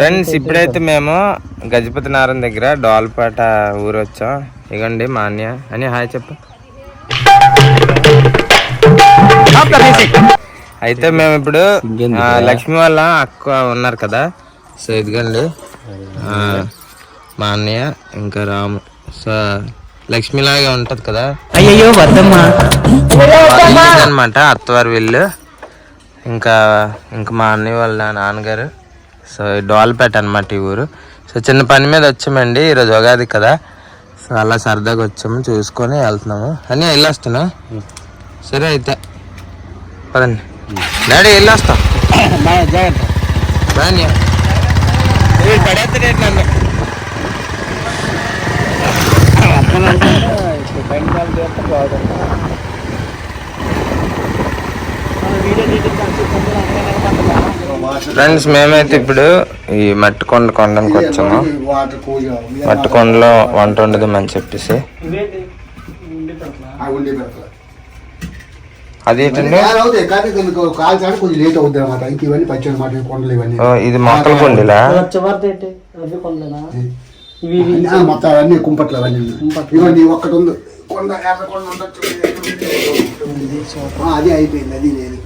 Friends ఇప్పుడైతే మేము గజపతి నారాయణ దగ్గర డోల్పేట ఊరు వచ్చాం. ఇగండి మా అన్య అని హాయ్ చెప్పు. అయితే మేము ఇప్పుడు లక్ష్మి వాళ్ళ అక్క ఉన్నారు కదా, సో ఇదిగండి మా అన్నయ్య ఇంకా రాము. సో లక్ష్మిలాగా ఉంటది కదా, అయ్యో వద్దమ్మా అనమాట అత్తవారి వీళ్ళు. ఇంకా మా అన్నయ్య వాళ్ళ నాన్నగారు. సో డోల్పేట అనమాట ఈ ఊరు. సో చిన్న పని మీద వచ్చామండి, ఈరోజు ఉగాది కదా. సో అలా సరదాగా వచ్చాము, చూసుకొని వెళ్తున్నాము. అని వెళ్ళొస్తున్నా. సరే అయితే పదండి డాడీ, వెళ్ళొస్తాం. ఫ్రెండ్స్ మేమైతే ఇప్పుడు ఈ మట్టికొండ కొండనికి వచ్చాము. మట్టికొండలో వంట వండుదామని చెప్పేసి. అదేంటండి ఇది మొక్కల కొండలా? మొత్తం అవన్నీ కుంపట్లు అవన్నీ ఒక్కటి ఉంది కొండ, అది అయిపోయింది, అది లేదు.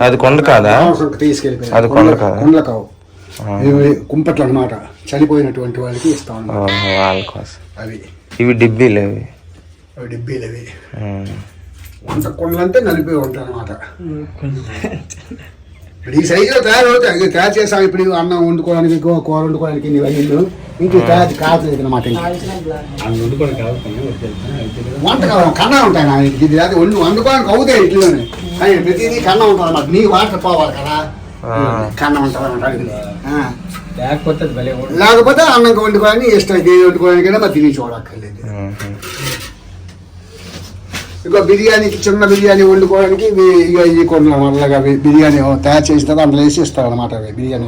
అది కొండ కాదా? తీసుకెళ్ళిపోయి అది కొండ కాదు, కొండలు కావు, కుంపట్లు అనమాట. చనిపోయినటువంటి వాళ్ళకి ఇస్తాం వాళ్ళ కోసం. అవి ఇవి డిబ్బీలు, అవి డిబ్బీలు. అవి వంట కొండలు అంటే నలిపి ఉంటాయి అనమాట. ఇప్పుడు ఈ సైజులో తయారవుతాయి, తయారు చేసాం. ఇప్పుడు అన్నం వండుకోవడానికి, కూర వండుకోవడానికి ఇంక కాదు అనమాట. వంట కావాలి, కన్నా ఉంటాయి. ఇది అది వండుకోవడానికి అవుతాయి ఇట్లోనే, కానీ ప్రతిదీ కన్నా ఉంటుంది అన్నమాట. నీ వాటర్ పోవాలి కదా, కన్నా ఉంటుంది అన్నమాట. లేకపోతే అన్నం వండుకోవడానికి ఇష్టం, ఇది వండుకోవడానికి మరి తిని చూడక్కర్లేదు. ఇక బిర్యానీకి, చిన్న బిర్యానీ వండుకోవడానికి ఈ కొన్ని మళ్ళగా బిర్యానీ తయారు చేసిన తర్వాత అందులో వేసి ఇస్తారు అనమాట. అవి బిర్యానీ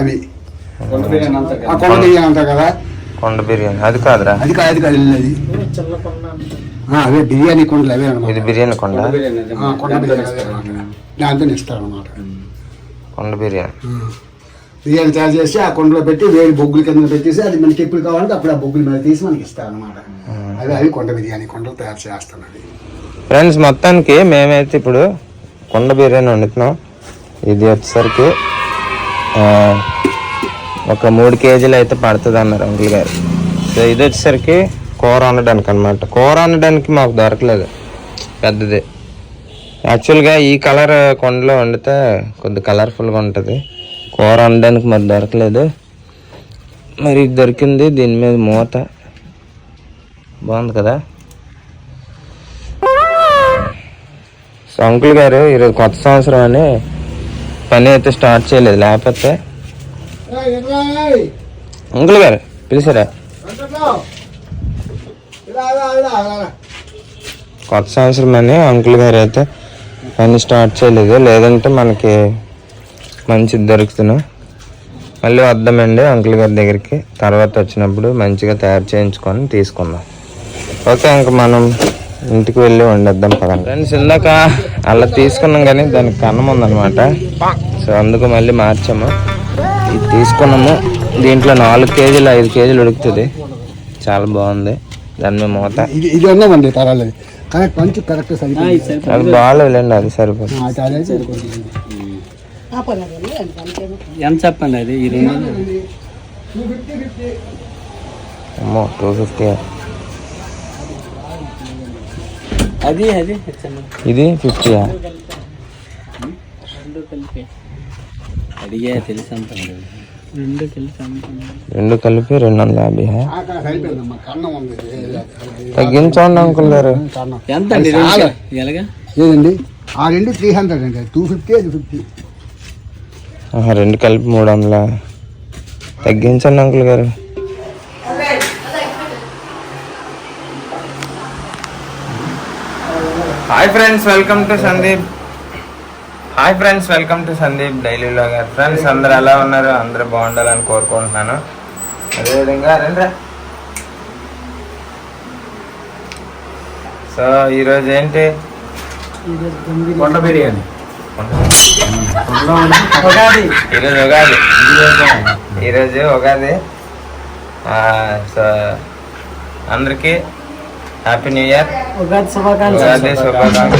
అవి కొండ బిర్యానీ అంటారు కదా. కొండ బిర్యానీ అది కాదురా? అది కాదు, అది కాదు, అది అవే బిర్యానీ కొండలు అవే అనమాట. ఇది బిర్యానీ కొండ, కొండ బిర్యానీ దాంతో ఇస్తారు అనమాట. కొండ బిర్యానీ బిర్యానీ తయారు చేసి ఆ కొండలో పెట్టి వేడి బొగ్గుల కింద పెట్టేసి అది మనకి ఎప్పుడు కావాలంటే అప్పుడు ఆ బొగ్గుల మీద తీసి మనకి ఇస్తారు అనమాట. అవి కొండ బిర్యానీ కొండలు తయారు చేస్తాను. ఫ్రెండ్స్ మొత్తానికి మేమైతే ఇప్పుడు కొండ బిర్యానీ వండుతున్నాం. ఇది వచ్చేసరికి ఒక 3 కేజీలు అయితే పడుతుంది అన్నారు అంకుల్ గారు. సో ఇది వచ్చేసరికి కూర వండడానికి అనమాట. కూర వండడానికి మాకు దొరకలేదు పెద్దది. యాక్చువల్గా ఈ కలర్ కొండలో వండితే కొద్ది కలర్ఫుల్గా ఉంటుంది. కూర వండడానికి మరి దొరకలేదు, మరి ఇది దొరికింది. దీని మీద మూత బాగుంది కదా. సో అంకుల్ గారు ఈరోజు కొత్త సంవత్సరం అని పని అయితే స్టార్ట్ చేయలేదు, లేకపోతే అంకుల్ గారు పిలిచారా? కొత్త సంవత్సరం అని అంకుల్ గారు అయితే పని స్టార్ట్ చేయలేదు, లేదంటే మనకి మంచిది దొరుకుతున్నా. మళ్ళీ వద్దామండి అంకుల్ గారి దగ్గరికి, తర్వాత వచ్చినప్పుడు మంచిగా తయారు చేయించుకొని తీసుకుందాం. ఓకే, ఇంక మనం ఇంటికి వెళ్ళి వండేద్దాం పదండి. ఫ్రెండ్స్ ఇందాక అలా తీసుకున్నాం కానీ దానికి కన్నం ఉందన్నమాట. సో అందుకు మళ్ళీ మార్చాము. ఇది తీసుకున్నాము. దీంట్లో 4 కేజీలు 5 కేజీలు ఉడుకుతుంది. చాలా బాగుంది. దాని మీద మూత ఇది ఉన్నామండి, పర్వాలేదు. అది బాగాలేదండి, అది సరిపోతుంది. ఎంత చెప్పండి అది? అమ్మో 250. అది ఇది 50. అడిగా తెలుసు, రెండు కలిపి 250. తగ్గించండి అంకుల్ గారు. ఎంత ఏదండి? ఆ రెండు 300 అండి, 250 అది 50. రెండు కలిపి 300. తగ్గించండి అంకుల్ గారు. Hi friends, welcome to Sandeep daily vlogger. Friends అందరు ఎలా ఉన్నారు? అందరూ బాగుండాలని కోరుకుంటున్నాను. అదేవిధంగా రండి. సో ఈరోజు ఏంటి? కొండ బిర్యానీ. ఈరోజు ఉగాది. ఈరోజు ఉగాది. సో అందరికీ హ్యాపీ న్యూ ఇయర్, ఉగాది శుభాకాంక్షలు. ఉగాది శుభాకాంక్షలు.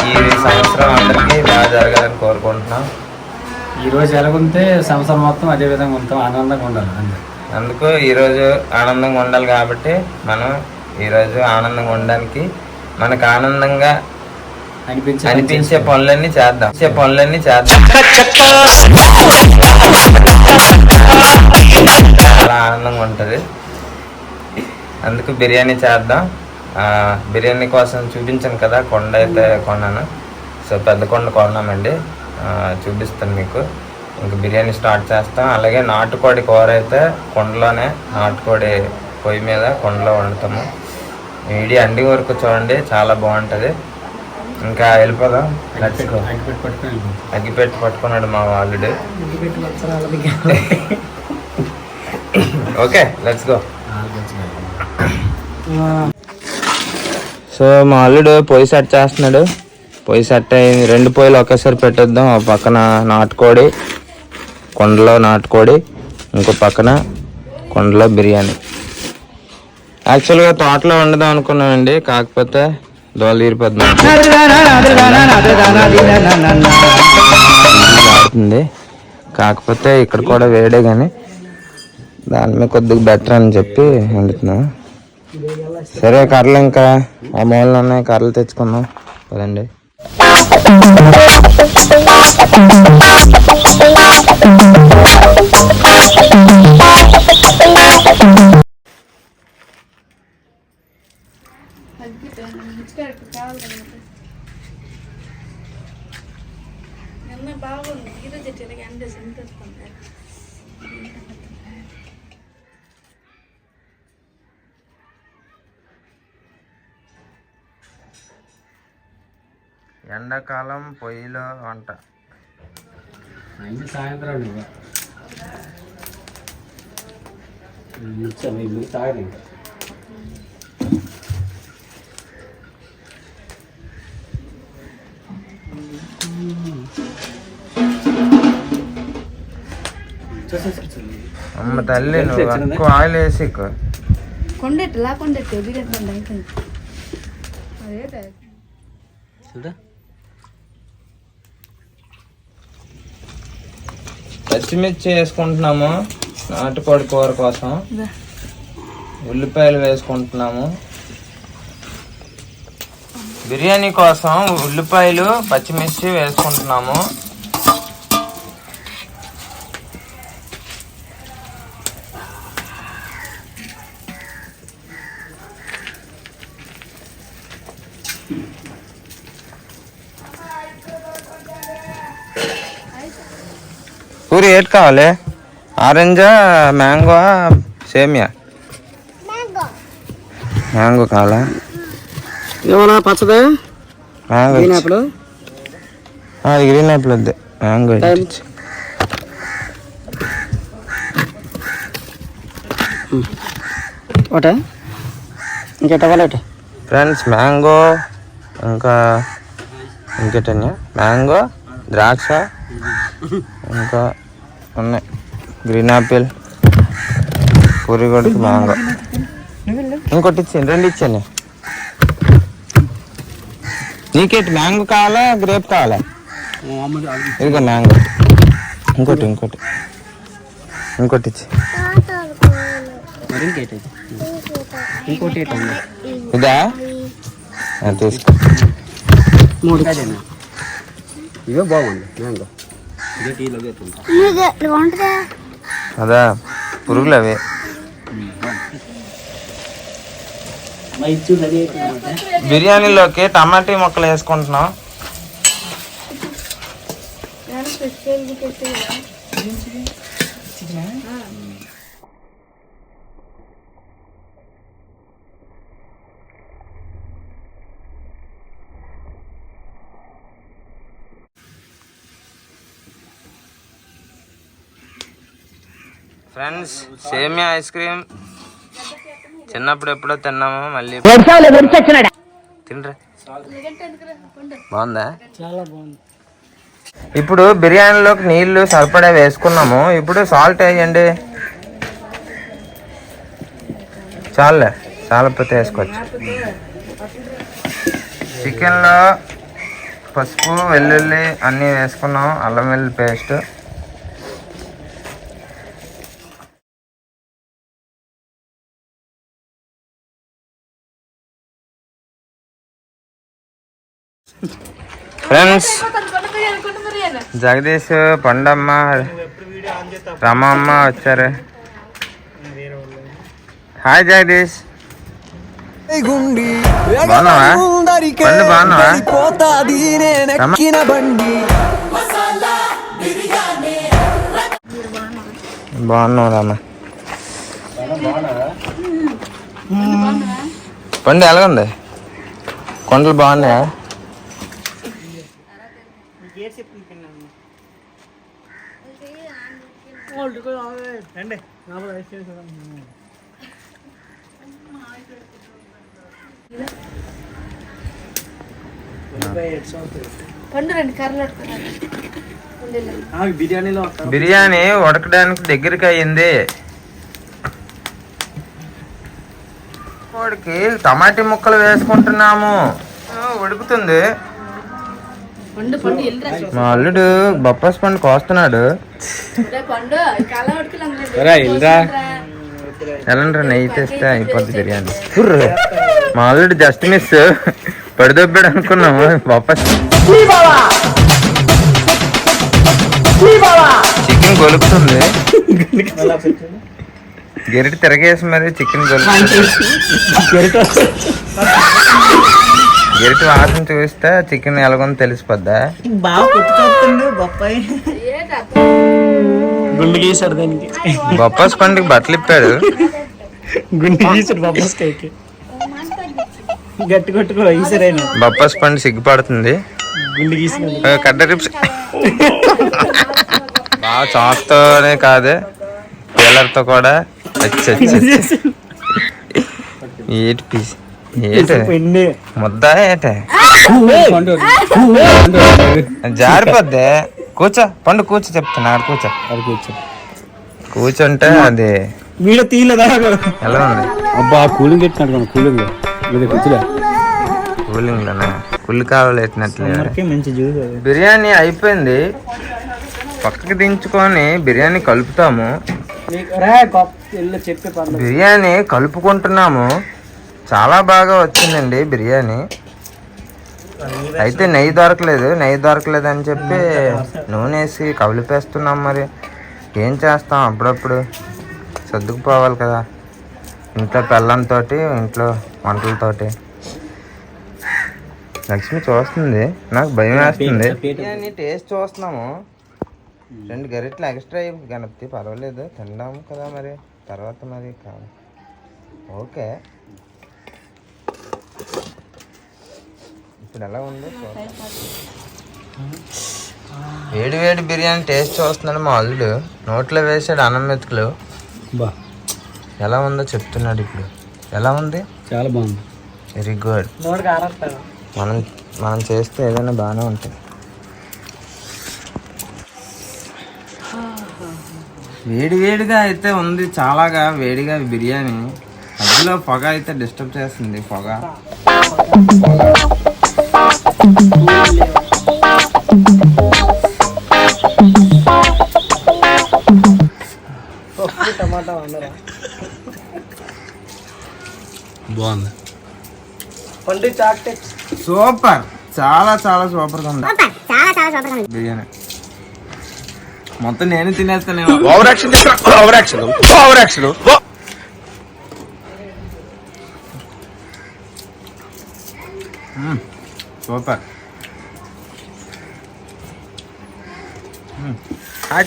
ఈ సంవత్సరం అందరికీ బాగా జరగాలని కోరుకుంటున్నాం. ఈ రోజు ఎలాగుంటే సంవత్సరం మొత్తం అదే విధంగా ఉంటాం, ఆనందంగా ఉండాలి. అందుకు ఈరోజు ఆనందంగా ఉండాలి కాబట్టి మనం ఈరోజు ఆనందంగా ఉండడానికి మనకు ఆనందంగా అనిపించే పనులన్నీ చేద్దాం. చాలా ఆనందంగా ఉంటుంది. అందుకు బిర్యానీ చేద్దాం. బిర్యానీ కోసం చూపించాను కదా, కొండ అయితే కొన్నాను. సో పెద్ద కొండ కొన్నామండి, చూపిస్తాను మీకు. ఇంకా బిర్యానీ స్టార్ట్ చేస్తాం. అలాగే నాటుకోడి కూర అయితే కొండలోనే, నాటుకోడి పొయ్యి మీద కొండలో వండుతాము. వీడియో అండి వరకు చూడండి, చాలా బాగుంటుంది. ఇంకా వెళ్ళిపోదాం. అగ్గిపెట్టి పట్టుకున్నాడు మా వాళ్ళుడు. Okay, let's go. సో మా అల్లుడు పొయ్యి సెట్ చేస్తున్నాడు. పొయ్యి సెట్ అయింది. 2 పొయ్యిలు ఒకేసారి పెట్టేద్దాం. ఒక పక్కన నాటుకోడి, కొండలో నాటుకోడి, ఇంకో పక్కన కొండలో బిర్యానీ. యాక్చువల్గా తోటలో వండుదాం అనుకున్నానండి, కాకపోతే దోలు తీరిపోతుంది. కాకపోతే ఇక్కడ కూడా వేడే, కానీ దాని మీద కొద్దిగా బెటర్ అని చెప్పి వండుతున్నాం. సరే, కర్రలు ఇంకా ఆ మూలలు ఉన్నాయి, కర్రలు తెచ్చుకుందాం కదండి. ఎండాకాలం పొయ్యిలో వంట. సాయంత్రం అమ్మ తల్లి, నువ్వు ఎక్కువ ఆయిల్ వేసి ఎక్కువ పచ్చిమిర్చి వేసుకుంటున్నాము నాటుకోడి కూర కోసం. ఉల్లిపాయలు వేసుకుంటున్నాము. బిర్యానీ కోసం ఉల్లిపాయలు, పచ్చిమిర్చి వేసుకుంటున్నాము. పూరి ఏట్ కావాలి? ఆరెంజా, మ్యాంగో, సేమియా? మ్యాంగో కావాలా? ఏమన్నా పచ్చదా? మ్యాంగో, గ్రీన్ యాపిల్ వద్దే, మ్యాంగో. ఒకటే ఇంకెట్టవాలట ఫ్రెండ్స్, మ్యాంగో, ఇంకా ఇంకేటన్నా మ్యాంగో, ద్రాక్ష, ఇంకా ఉన్నాయి గ్రీన్ యాపిల్, పూరిగొడికి మ్యాంగో. ఇంకోటి ఇచ్చాను, 2 ఇచ్చాను. నీకేంటి మ్యాంగో కావాలా, గ్రేప్ కావాలా? ఇదిగో మ్యాంగో. ఇంకోటి ఇచ్చి ఇదా తీసుకో. ఇవే బాగుంది మ్యాంగో. అదా పురుగులు అవి. బిర్యానీలోకి టమాటీ ముక్కలు వేసుకుంటున్నాం. ఫ్రెండ్స్, సేమియా ఐస్ క్రీమ్ చిన్నప్పుడు ఎప్పుడో తిన్నాము, మళ్ళీ తినరా. బాగుందా? చాలా బాగుంది. ఇప్పుడు బిర్యానీలోకి నీళ్లు సరిపడా వేసుకున్నాము. ఇప్పుడు సాల్ట్ వేయండి. చాలే, చాలపోతే వేసుకోవచ్చు. చికెన్లో పసుపు, వెల్లుల్లి అన్నీ వేసుకున్నాం, అల్లం వెల్లుల్లి పేస్ట్. ఫ్రెండ్స్, జగదీష్, పండమ్మ, రమమ్మ వచ్చారు. హాయ్ జగదీష్, బాగున్నావా? పండు బాగున్నావా? బాగున్నావు రామ. పండు ఎలాగుంది? కొండలు బాగున్నాయా? బిర్యానీ ఉడకడానికి దగ్గరికి అయ్యింది. వాడికి టమాటీ ముక్కలు వేసుకుంటున్నాము. ఉడుకుతుంది. మా అల్లుడు బొప్పాస్ పండు కోస్తున్నాడు. ఎలాంటి నెయ్యి తెస్తే అయిపోద్ది బిర్యానీ. మా అల్లుడు జస్ట్ మిస్ పడిదొబ్బాడు అనుకున్నాము. బొప్పాస్ చికెన్ గొలుపుతుంది. గెరిటి తిరగేసి మరి చికెన్ గెరిటి వాసన చూస్తే చికెన్ ఎలాగొందో తెలిసిపోద్దా? గుండు గీసాడు దానికి. బొప్పాస్ పండుగ బట్టలు ఇప్పాడు. గుండు గీసాడు బొప్పాస్ కాయకి. గట్టి కొట్టుకో ఈసారైనా. బొప్పాస్ పండు సిగ్గుపడుతుంది. గుండు గీసిన కడ్డ రిప్స్ బాగా చాక్తోనే కాదు, పీలర్తో కూడా. ఏటి పీస్ ఏటే ముద్ద ఏటే జారిపోద్ది. కూర్చో పండు, కూర్చో చెప్తున్నా. కూర్చో కూర్చుంటే అది వీడియో తీయలేదా? ఎలా ఉంది? అబ్బా కూలింగ్ పెట్టినట్టు. కూలింగ్ కూలింగ్లోనే కుళ్ళు కావాలి ఎట్టినట్లే. మంచి జ్యూస్. బిర్యానీ అయిపోయింది. పక్కకి దించుకొని బిర్యానీ కలుపుతాము. బిర్యానీ కలుపుకుంటున్నాము. చాలా బాగా వచ్చిందండి బిర్యానీ. అయితే నెయ్యి దొరకలేదు అని చెప్పి నూనె వేసి కవిలిపేస్తున్నాం. మరి ఏం చేస్తాం, అప్పుడప్పుడు సర్దుకుపోవాలి కదా ఇంట్లో పెళ్ళంతో, ఇంట్లో వంటలతోటి. లక్ష్మి చూస్తుంది, నాకు భయం వేస్తుంది. బిర్యానీ టేస్ట్ చూస్తున్నాము. 2 గరిటెలు ఎక్స్ట్రా గణపతి, పర్వాలేదు, తిందాము కదా మరి తర్వాత మరి కాదు. ఓకే, ఇప్పుడు ఎలా ఉందో వేడి వేడి బిర్యానీ టేస్ట్ చూస్తున్నాడు మా అల్లుడు. నోట్లో వేసాడు అన్నం మెతుకులు. ఎలా ఉందో చెప్తున్నాడు. ఇప్పుడు ఎలా ఉంది? చాలా బాగుంది. Very good. మనం చేస్తే ఏదైనా బాగానే ఉంటుంది. వేడిగా అయితే ఉంది, చాలాగా వేడిగా బిర్యానీ. మధ్యలో పొగ అయితే డిస్టర్బ్ చేస్తుంది. పొగ టమాటా బాగుంది. సూపర్, చాలా సూపర్గా ఉంది బిర్యానీ. మొత్తం నేను తినేస్తాను. సూపర్.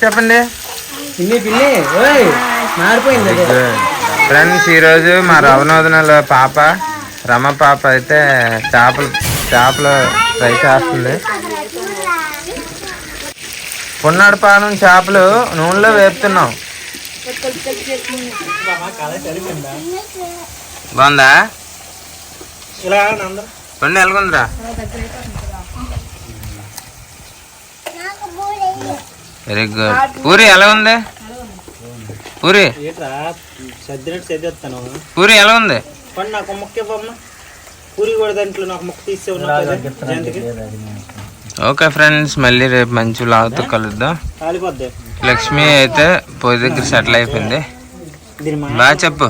చెప్పండి ఫ్రెండ్స్. ఈరోజు మా రవనోదనల పాప రమ పాప అయితే చేపలు ఫ్రై చేస్తుంది. పున్నాడు పానం చేపలు నూనెలో వేపుతున్నాం. బాగుందా? పండు ఎలాగుందిరా? Very good. పూరి ఎలా ఉంది? పూరి పూరి ఎలా ఉంది? నాకు ముక్క ఇవ్వమ్మా. పూరి కూడా దాంట్లో నాకు ముక్క తీసే ఓకే ఫ్రెండ్స్, మళ్ళీ రేపు మంచి లాగుతూ కలుద్దాం. లక్ష్మి అయితే పొయ్యి దగ్గర సెటిల్ అయిపోయింది. బాగా చెప్పు.